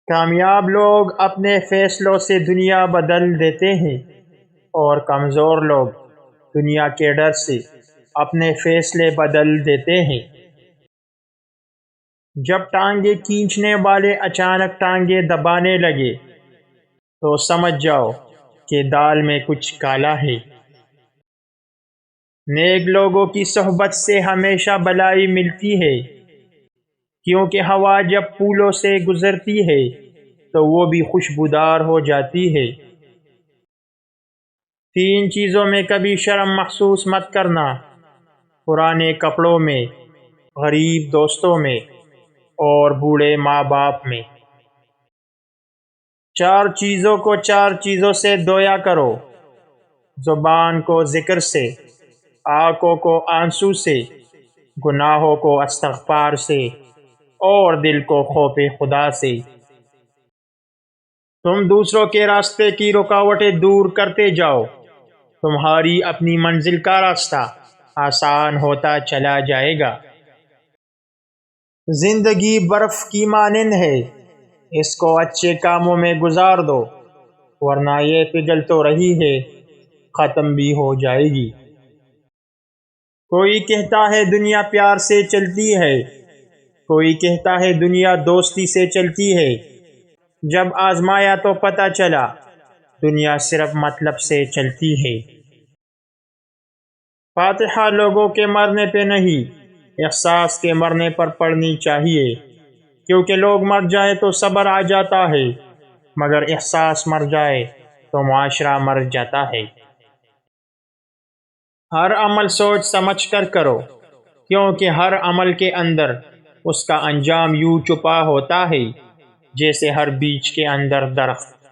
کامیاب لوگ اپنے فیصلوں سے دنیا بدل دیتے ہیں اور کمزور لوگ دنیا کے ڈر سے اپنے فیصلے بدل دیتے ہیں۔ جب ٹانگیں کھینچنے والے اچانک ٹانگیں دبانے لگے تو سمجھ جاؤ کہ دال میں کچھ کالا ہے۔ نیک لوگوں کی صحبت سے ہمیشہ بھلائی ملتی ہے، کیونکہ ہوا جب پھولوں سے گزرتی ہے تو وہ بھی خوشبودار ہو جاتی ہے۔ 3 چیزوں میں کبھی شرم محسوس مت کرنا: پرانے کپڑوں میں، غریب دوستوں میں اور بوڑھے ماں باپ میں۔ 4 چیزوں کو 4 چیزوں سے دھویا کرو: زبان کو ذکر سے، آنکھوں کو آنسو سے، گناہوں کو استغفار سے اور دل کو خوف خدا سے۔ تم دوسروں کے راستے کی رکاوٹیں دور کرتے جاؤ، تمہاری اپنی منزل کا راستہ آسان ہوتا چلا جائے گا۔ زندگی برف کی مانند ہے، اس کو اچھے کاموں میں گزار دو، ورنہ یہ پگھل تو رہی ہے، ختم بھی ہو جائے گی۔ کوئی کہتا ہے دنیا پیار سے چلتی ہے، کوئی کہتا ہے دنیا دوستی سے چلتی ہے۔ جب آزمایا تو پتہ چلا دنیا صرف مطلب سے چلتی ہے۔ فاتحہ لوگوں کے مرنے پہ نہیں، احساس کے مرنے پر پڑھنی چاہیے، کیونکہ لوگ مر جائے تو صبر آ جاتا ہے، مگر احساس مر جائے تو معاشرہ مر جاتا ہے۔ ہر عمل سوچ سمجھ کر کرو، کیونکہ ہر عمل کے اندر اس کا انجام یوں چھپا ہوتا ہے جیسے ہر بیج کے اندر درخت۔